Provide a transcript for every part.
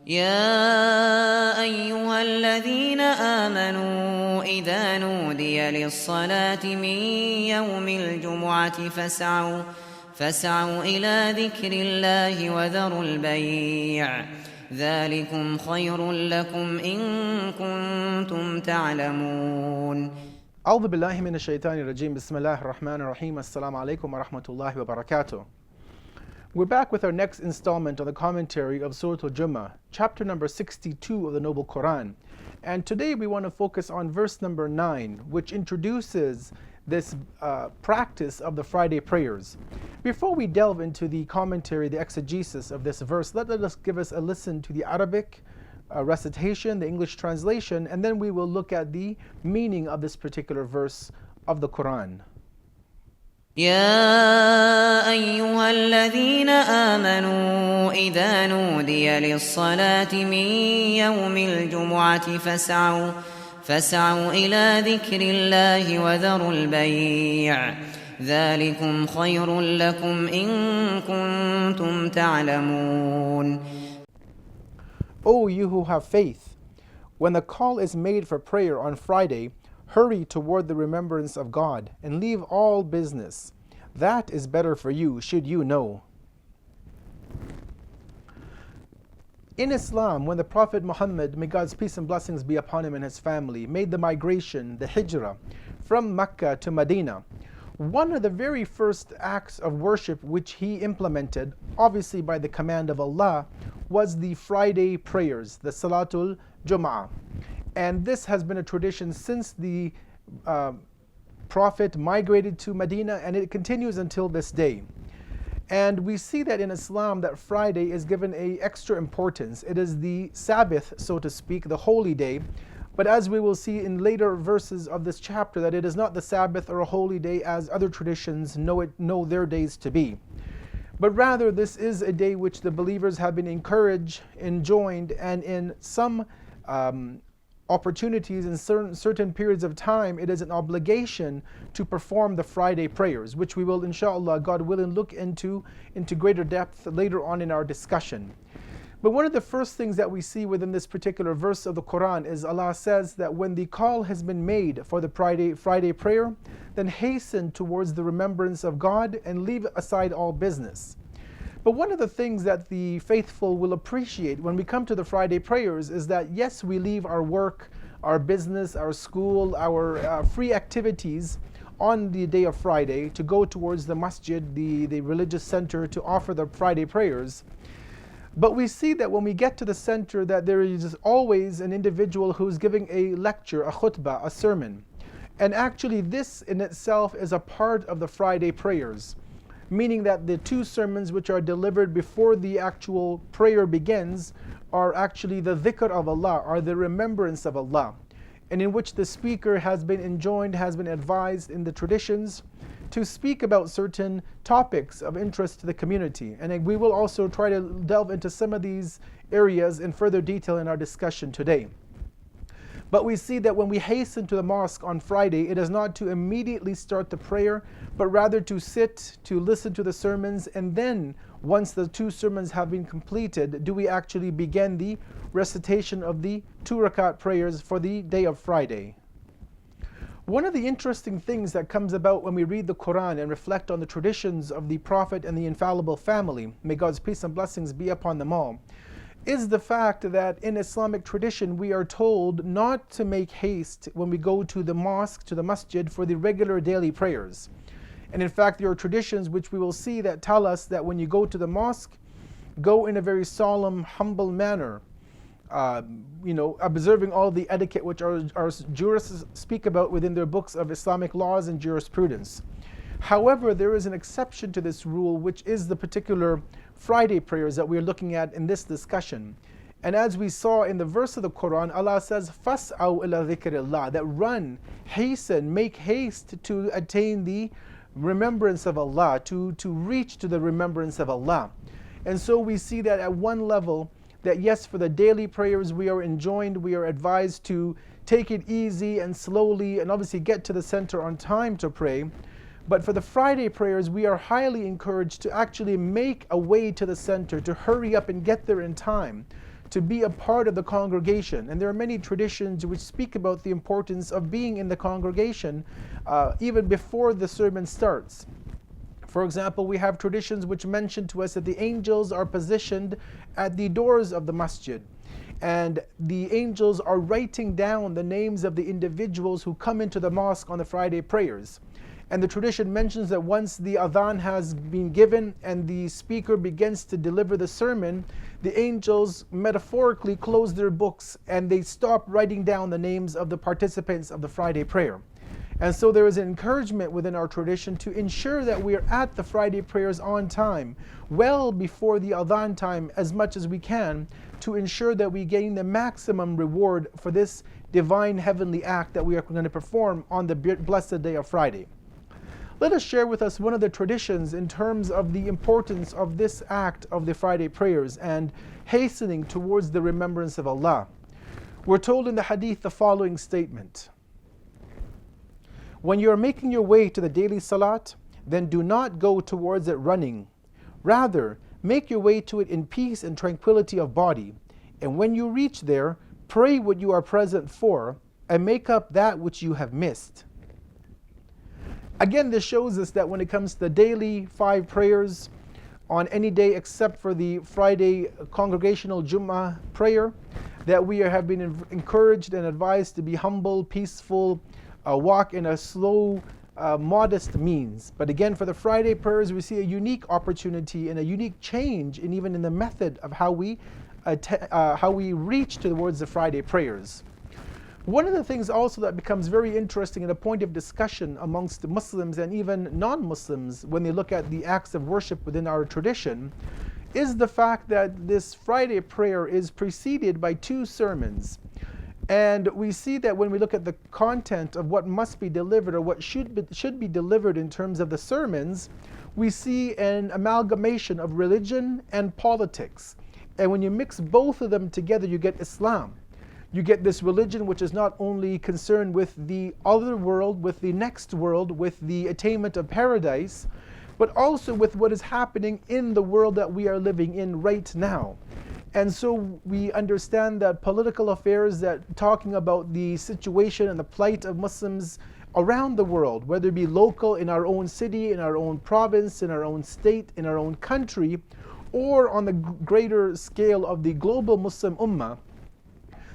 يا أيها الذين آمنوا إذا نودي للصلاة من يوم الجمعة فاسعوا إلى ذكر الله وذروا البيع ذلكم خير لكم إن كنتم تعلمون. أعوذ بالله من الشيطان الرجيم. بسم الله الرحمن الرحيم. Assalamu alaikum wa rahmatullahi wa barakatuh. We're back with our next installment of the commentary of Surah al-Jumu'ah, chapter number 62 of the Noble Qur'an. And today we want to focus on verse number 9, which introduces this practice of the Friday prayers. Before we delve into the commentary, the exegesis of this verse, let us give us a listen to the Arabic recitation, the English translation, and then we will look at the meaning of this particular verse of the Qur'an. يا أيها الذين آمنوا إذا نودي للصلاة من يوم الجمعة فاسعوا إلى ذكر الله وذروا البيع ذلكم خير لكم إن كنتم تعلمون. O you who have faith, when the call is made for prayer on Friday, hurry toward the remembrance of God and leave all business. That is better for you, should you know. In Islam, when the Prophet Muhammad, may God's peace and blessings be upon him and his family, made the migration, the hijrah, from Mecca to Medina, one of the very first acts of worship which he implemented, obviously by the command of Allah, was the Friday prayers, the Salatul Jumu'ah. And this has been a tradition since the Prophet migrated to Medina, and it continues until this day. And we see that in Islam that Friday is given an extra importance. It is the Sabbath, so to speak, the holy day. But as we will see in later verses of this chapter, that it is not the Sabbath or a holy day as other traditions know their days to be. But rather this is a day which the believers have been encouraged, enjoined, and in some opportunities in certain periods of time, it is an obligation to perform the Friday prayers, which we will, inshallah, God willing, look into greater depth later on in our discussion. But one of the first things that we see within this particular verse of the Qur'an is Allah says that when the call has been made for the Friday prayer, then hasten towards the remembrance of God and leave aside all business. But one of the things that the faithful will appreciate when we come to the Friday prayers is that yes, we leave our work, our business, our school, our free activities on the day of Friday to go towards the masjid, the religious center, to offer the Friday prayers. But we see that when we get to the center that there is always an individual who's giving a lecture, a khutbah, a sermon. And actually this in itself is a part of the Friday prayers, meaning that the two sermons which are delivered before the actual prayer begins are actually the dhikr of Allah, are the remembrance of Allah, and in which the speaker has been enjoined, has been advised in the traditions to speak about certain topics of interest to the community. And we will also try to delve into some of these areas in further detail in our discussion today. But we see that when we hasten to the mosque on Friday, it is not to immediately start the prayer, but rather to sit, to listen to the sermons, and then once the two sermons have been completed, do we actually begin the recitation of the 2 rakat prayers for the day of Friday. One of the interesting things that comes about when we read the Qur'an and reflect on the traditions of the Prophet and the infallible family, may God's peace and blessings be upon them all, is the fact that in Islamic tradition we are told not to make haste when we go to the mosque, to the masjid, for the regular daily prayers. And in fact there are traditions which we will see that tell us that when you go to the mosque, go in a very solemn, humble manner, observing all the etiquette which our jurists speak about within their books of Islamic laws and jurisprudence. However, there is an exception to this rule, which is the particular Friday prayers that we are looking at in this discussion. And as we saw in the verse of the Qur'an, Allah says, فَاسْعَوْا إِلَى ذِكْرِ اللَّهِ, that run, hasten, make haste to attain the remembrance of Allah, to reach to the remembrance of Allah. And so we see that at one level, that yes, for the daily prayers we are enjoined, we are advised to take it easy and slowly and obviously get to the center on time to pray. But for the Friday prayers, we are highly encouraged to actually make a way to the center, to hurry up and get there in time, to be a part of the congregation. And there are many traditions which speak about the importance of being in the congregation even before the sermon starts. For example, we have traditions which mention to us that the angels are positioned at the doors of the masjid, and the angels are writing down the names of the individuals who come into the mosque on the Friday prayers. And the tradition mentions that once the adhan has been given and the speaker begins to deliver the sermon, the angels metaphorically close their books and they stop writing down the names of the participants of the Friday prayer. And so there is an encouragement within our tradition to ensure that we are at the Friday prayers on time, well before the adhan time as much as we can, to ensure that we gain the maximum reward for this divine heavenly act that we are going to perform on the blessed day of Friday. Let us share with us one of the traditions in terms of the importance of this act of the Friday prayers and hastening towards the remembrance of Allah. We're told in the hadith the following statement: when you are making your way to the daily salat, then do not go towards it running. Rather, make your way to it in peace and tranquility of body. And when you reach there, pray what you are present for and make up that which you have missed. Again, this shows us that when it comes to the daily 5 prayers on any day except for the Friday congregational Jumu'ah prayer, that we have been encouraged and advised to be humble, peaceful, walk in a slow, modest means. But again, for the Friday prayers, we see a unique opportunity and a unique change in even in the method of how we reach towards the Friday prayers. One of the things also that becomes very interesting and a point of discussion amongst the Muslims and even non-Muslims when they look at the acts of worship within our tradition is the fact that this Friday prayer is preceded by 2 sermons. And we see that when we look at the content of what must be delivered or what should be delivered in terms of the sermons, we see an amalgamation of religion and politics. And when you mix both of them together, you get Islam. You get this religion which is not only concerned with the other world, with the next world, with the attainment of paradise, but also with what is happening in the world that we are living in right now. And so we understand that political affairs, that talking about the situation and the plight of Muslims around the world, whether it be local in our own city, in our own province, in our own state, in our own country, or on the greater scale of the global Muslim Ummah,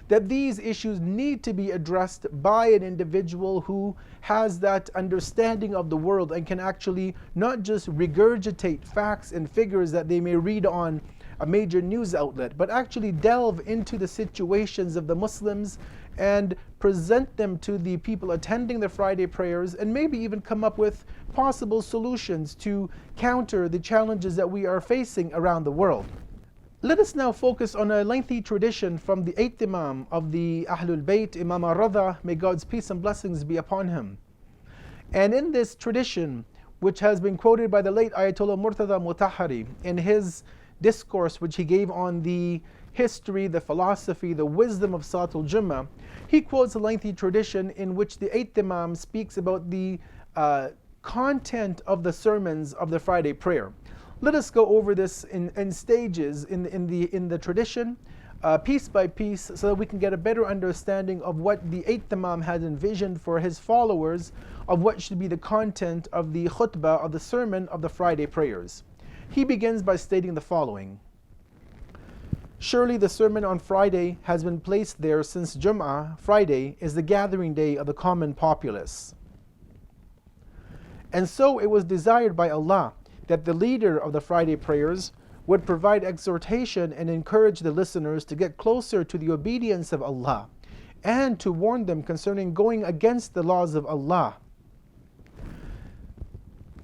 that these issues need to be addressed by an individual who has that understanding of the world and can actually not just regurgitate facts and figures that they may read on a major news outlet, but actually delve into the situations of the Muslims and present them to the people attending the Friday prayers, and maybe even come up with possible solutions to counter the challenges that we are facing around the world. Let us now focus on a lengthy tradition from the 8th Imam of the Ahlul Bayt, Imam al-Radha, may God's peace and blessings be upon him. And in this tradition, which has been quoted by the late Ayatullah Murtada Mutahari in his discourse which he gave on the history, the philosophy, the wisdom of Salat al-Jumu'ah, he quotes a lengthy tradition in which the 8th Imam speaks about the content of the sermons of the Friday prayer. Let us go over this in stages in the tradition, piece by piece, so that we can get a better understanding of what the 8th Imam had envisioned for his followers of what should be the content of the khutbah, of the sermon of the Friday prayers. He begins by stating the following: surely the sermon on Friday has been placed there since Jum'ah, Friday, is the gathering day of the common populace. And so it was desired by Allah that the leader of the Friday prayers would provide exhortation and encourage the listeners to get closer to the obedience of Allah, and to warn them concerning going against the laws of Allah.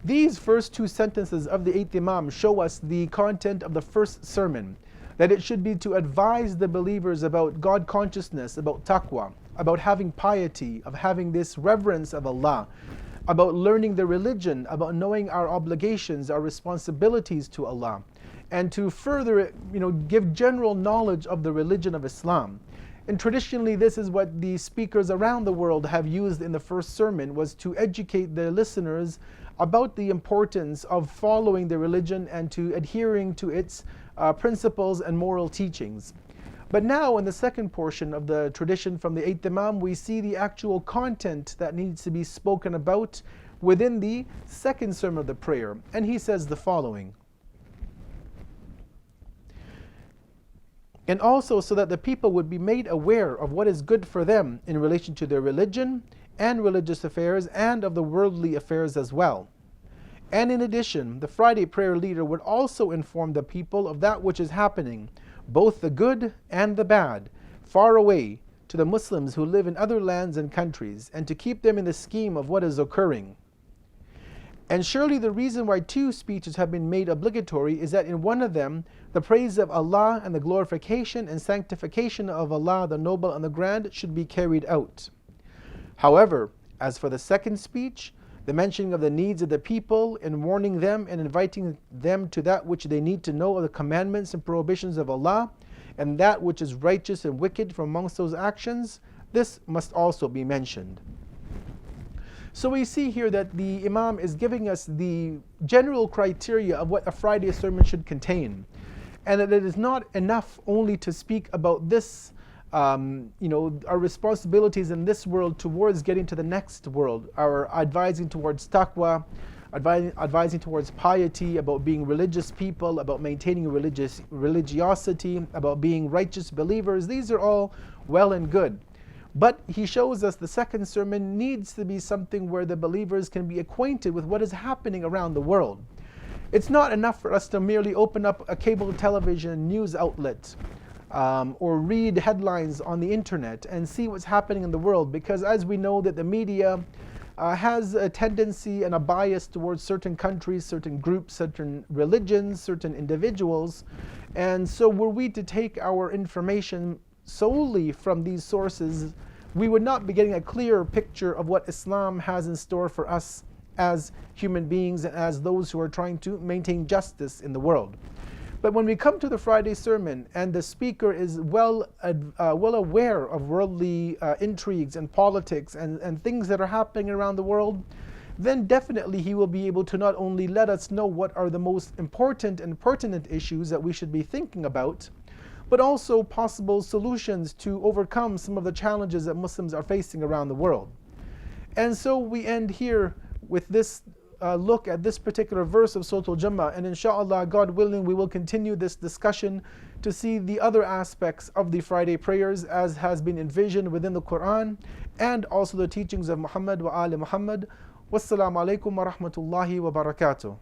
These first 2 sentences of the 8th Imam show us the content of the first sermon, that it should be to advise the believers about God consciousness, about taqwa, about having piety, of having this reverence of Allah, about learning the religion, about knowing our obligations, our responsibilities to Allah, and to further give general knowledge of the religion of Islam. And traditionally, this is what the speakers around the world have used in the first sermon, was to educate their listeners about the importance of following the religion and to adhering to its principles and moral teachings. But now in the second portion of the tradition from the 8th Imam, we see the actual content that needs to be spoken about within the second sermon of the prayer. And he says the following: and also so that the people would be made aware of what is good for them in relation to their religion and religious affairs and of the worldly affairs as well. And in addition, the Friday prayer leader would also inform the people of that which is happening, both the good and the bad, far away to the Muslims who live in other lands and countries, and to keep them in the scheme of what is occurring. And surely the reason why 2 speeches have been made obligatory is that in one of them, the praise of Allah and the glorification and sanctification of Allah, the Noble and the Grand, should be carried out. However, as for the second speech, the mentioning of the needs of the people and warning them and inviting them to that which they need to know of the commandments and prohibitions of Allah, and that which is righteous and wicked from amongst those actions, this must also be mentioned. So we see here that the Imam is giving us the general criteria of what a Friday sermon should contain, and that it is not enough only to speak about this, our responsibilities in this world towards getting to the next world, our advising towards taqwa, advising towards piety, about being religious people, about maintaining religiosity, about being righteous believers. These are all well and good. But he shows us the second sermon needs to be something where the believers can be acquainted with what is happening around the world. It's not enough for us to merely open up a cable television news outlet or read headlines on the internet and see what's happening in the world, because as we know that the media has a tendency and a bias towards certain countries, certain groups, certain religions, certain individuals. And so were we to take our information solely from these sources, we would not be getting a clear picture of what Islam has in store for us as human beings and as those who are trying to maintain justice in the world. But when we come to the Friday sermon and the speaker is well aware of worldly intrigues and politics and things that are happening around the world, then definitely he will be able to not only let us know what are the most important and pertinent issues that we should be thinking about, but also possible solutions to overcome some of the challenges that Muslims are facing around the world. And so we end here with this look at this particular verse of Surah al-Jumu'ah, and inshallah, God willing, we will continue this discussion to see the other aspects of the Friday prayers as has been envisioned within the Qur'an, and also the teachings of Muhammad wa ali Muhammad. Wassalamu alaikum wa rahmatullahi wa barakatuh.